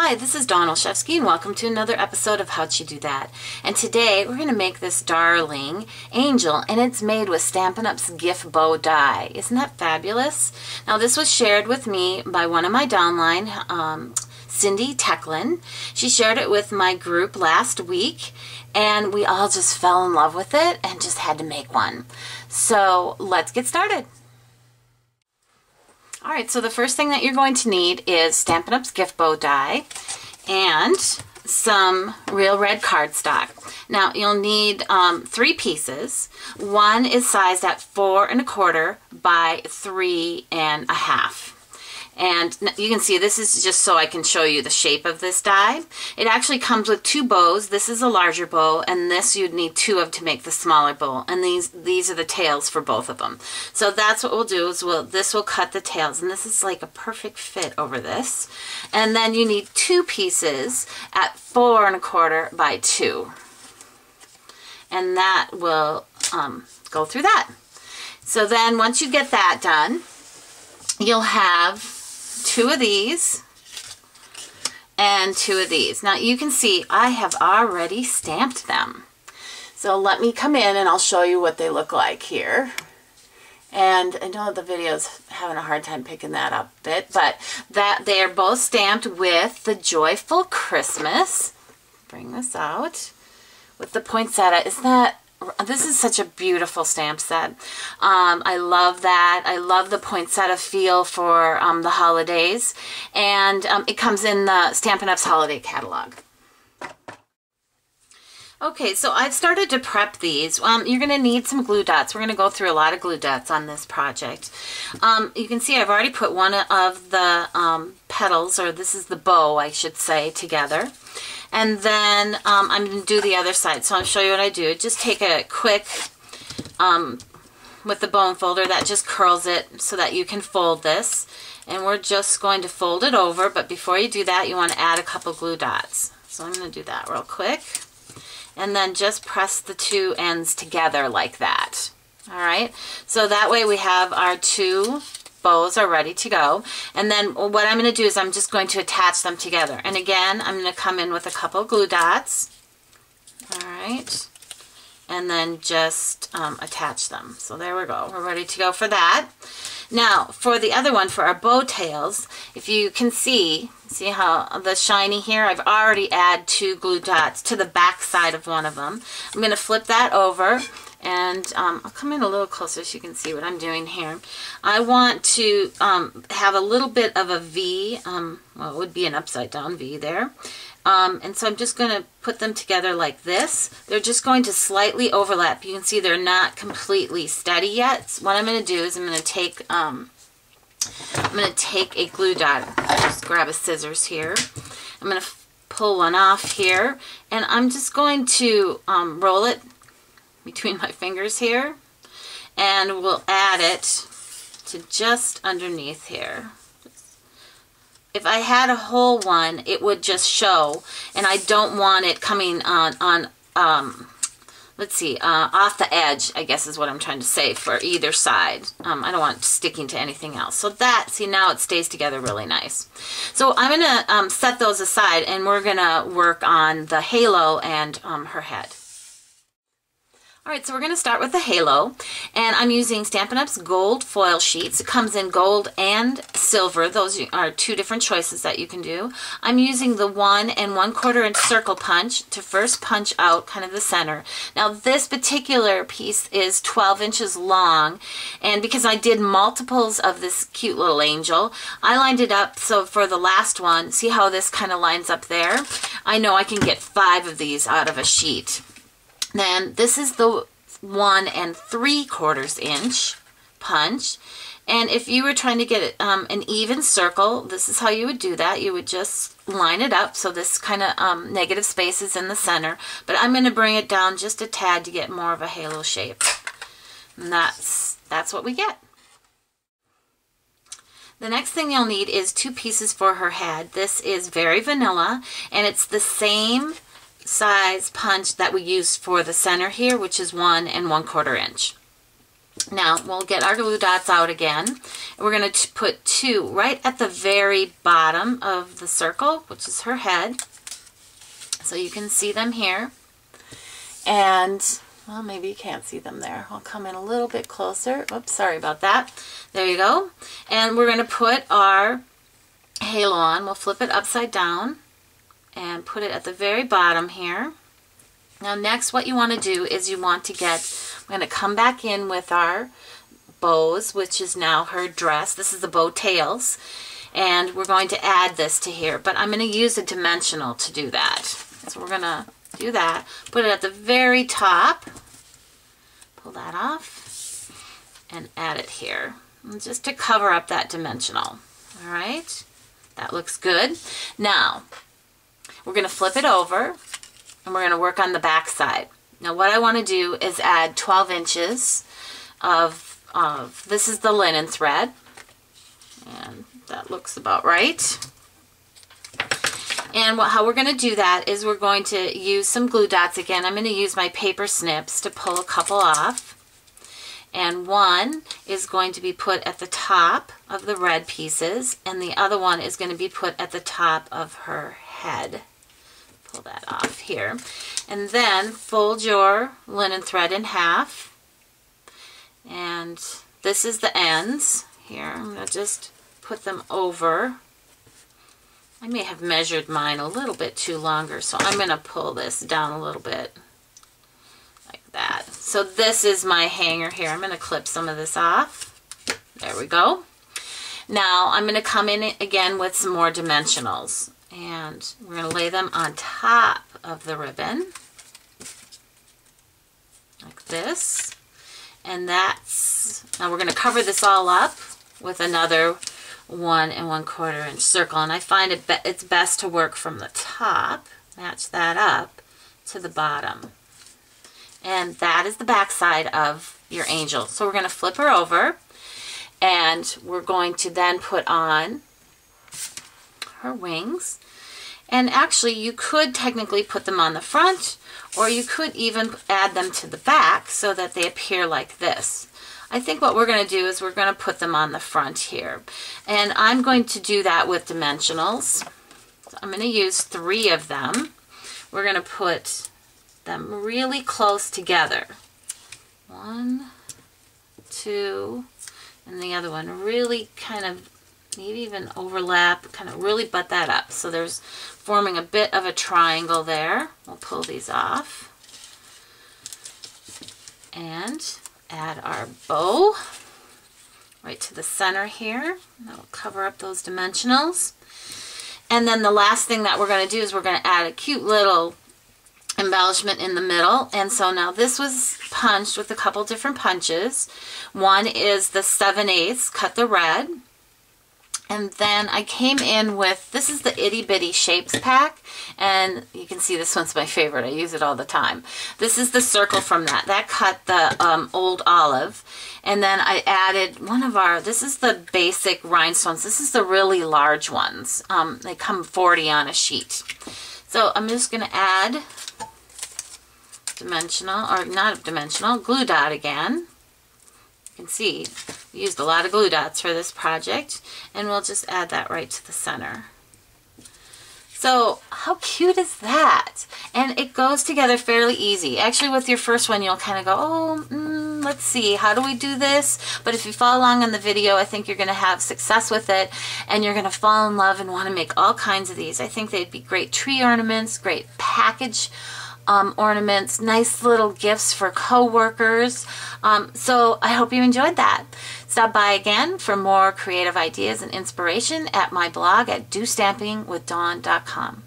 Hi, this is Dawn Olszewski and welcome to another episode of How'd She Do That? And today we're going to make this darling angel, and it's made with Stampin' Up's gift bow die. Isn't that fabulous? Now this was shared with me by one of my downline, Cindy Tecklin. She shared it with my group last week and we all just fell in love with it and just had to make one. So let's get started. Alright, so the first thing that you're going to need is Stampin' Up's gift bow die and some real red cardstock. Now you'll need 3 pieces. One is sized at 4 1/4 by 3 1/2. And you can see this is just so I can show you the shape of this die. It actually comes with 2 bows. This is a larger bow, and this you'd need 2 of to make the smaller bow. And these are the tails for both of them. So that's what we'll do is this will cut the tails, and this is like a perfect fit over this. And then you need 2 pieces at 4 1/4 by 2. And that will go through that. So then once you get that done, you'll have 2 of these and 2 of these. Now you can see I have already stamped them. So let me come in and I'll show you what they look like here. And I know the video's having a hard time picking that up a bit, but that they are both stamped with the Joyful Christmas. Bring this out with the poinsettia. This is such a beautiful stamp set. I love that. I love the poinsettia feel for the holidays. And it comes in the Stampin' Up's holiday catalog. Okay, so I've started to prep these. You're going to need some glue dots. We're going to go through a lot of glue dots on this project. You can see I've already put one of the petals, or this is the bow, I should say, together. And then I'm going to do the other side. So I'll show you what I do. Just take a quick, with the bone folder, that just curls it so that you can fold this. And we're just going to fold it over, but before you do that, you want to add a couple glue dots. So I'm going to do that real quick. And then just press the 2 ends together like that. Alright, so that way we have our 2 bows are ready to go. And then what I'm going to do is I'm just going to attach them together. And again, I'm going to come in with a couple glue dots. Alright, and then just attach them. So there we go. We're ready to go for that. Now, for the other one, for our bow tails, if you can see how the shiny here, I've already added 2 glue dots to the back side of one of them. I'm going to flip that over, and I'll come in a little closer so you can see what I'm doing here. I want to have a little bit of a V, well, it would be an upside down V there. And so I'm just going to put them together like this. They're just going to slightly overlap. You can see they're not completely steady yet. So what I'm going to do is I'm going to take a glue dot. Just grab a scissors here. I'm going to pull one off here, and I'm just going to roll it between my fingers here, and we'll add it to just underneath here. If I had a whole one, it would just show, and I don't want it coming on let's see, off the edge, I guess is what I'm trying to say, for either side. I don't want it sticking to anything else. So that, see, now it stays together really nice. So I'm going to set those aside, and we're going to work on the halo and her head. Alright, so we're going to start with the halo, and I'm using Stampin' Up's gold foil sheets. It comes in gold and silver. Those are 2 different choices that you can do. I'm using the 1 1/4 inch circle punch to first punch out kind of the center. Now this particular piece is 12 inches long, and because I did multiples of this cute little angel, I lined it up so for the last one, see how this kind of lines up there? I know I can get 5 of these out of a sheet. Then this is the 1 3/4 inch punch, and if you were trying to get an even circle, this is how you would do that. You would just line it up so this kind of negative space is in the center, but I'm going to bring it down just a tad to get more of a halo shape, and that's what we get. The next thing you'll need is 2 pieces for her head. This is very vanilla, and it's the same size punch that we used for the center here, which is 1 1/4 inch. Now we'll get our glue dots out again, We're going to put 2 right at the very bottom of the circle, which is her head. So you can see them here. And, well, maybe you can't see them there. I'll come in a little bit closer. Oops, sorry about that. There you go. And we're going to put our halo on. We'll flip it upside down and put it at the very bottom here. Now next what you want to do is you want to we're going to come back in with our bows, which is now her dress. This is the bow tails, and we're going to add this to here, but I'm going to use a dimensional to do that. So we're going to do that, put it at the very top, pull that off, and add it here, and just to cover up that dimensional. All right, that looks good. Now we're going to flip it over and we're going to work on the back side. Now what I want to do is add 12 inches of this is the linen thread, and that looks about right. And how we're going to do that is we're going to use some glue dots again. I'm going to use my paper snips to pull a couple off. And one is going to be put at the top of the red pieces, and the other one is going to be put at the top of her head. Pull that off here. And then fold your linen thread in half. And this is the ends. Here, I'm going to just put them over. I may have measured mine a little bit too longer, so I'm going to pull this down a little bit like that. So this is my hanger here. I'm going to clip some of this off. There we go. Now I'm going to come in again with some more dimensionals, and we're going to lay them on top of the ribbon like this. And now we're going to cover this all up with another 1 1/4 inch circle, and I find it's best to work from the top, match that up to the bottom, and that is the back side of your angel. So we're going to flip her over, and we're going to then put on her wings. And actually you could technically put them on the front, or you could even add them to the back so that they appear like this. I think what we're going to do is we're going to put them on the front here. And I'm going to do that with dimensionals. So I'm going to use 3 of them. We're going to put them really close together. 1, 2, and the other one really kind of, maybe even overlap, kind of really butt that up. So there's forming a bit of a triangle there. We'll pull these off. And add our bow right to the center here. That'll cover up those dimensionals. And then the last thing that we're going to do is we're going to add a cute little embellishment in the middle. And so now this was punched with a couple different punches. One is the 7/8, cut the red. And then I came in with, this is the Itty Bitty Shapes pack, and you can see this one's my favorite. I use it all the time. This is the circle from that. That cut the old olive. And then I added one of this is the basic rhinestones. This is the really large ones. They come 40 on a sheet. So I'm just going to add dimensional, or not dimensional, glue dot again. You can see we used a lot of glue dots for this project, and we'll just add that right to the center. So how cute is that? And it goes together fairly easy. Actually, with your first one, you'll kind of go, oh, let's see, how do we do this? But if you follow along on the video, I think you're going to have success with it, and you're going to fall in love and want to make all kinds of these. I think they'd be great tree ornaments, great package ornaments, nice little gifts for co-workers. So I hope you enjoyed that. Stop by again for more creative ideas and inspiration at my blog at DOstampingwithDawn.com.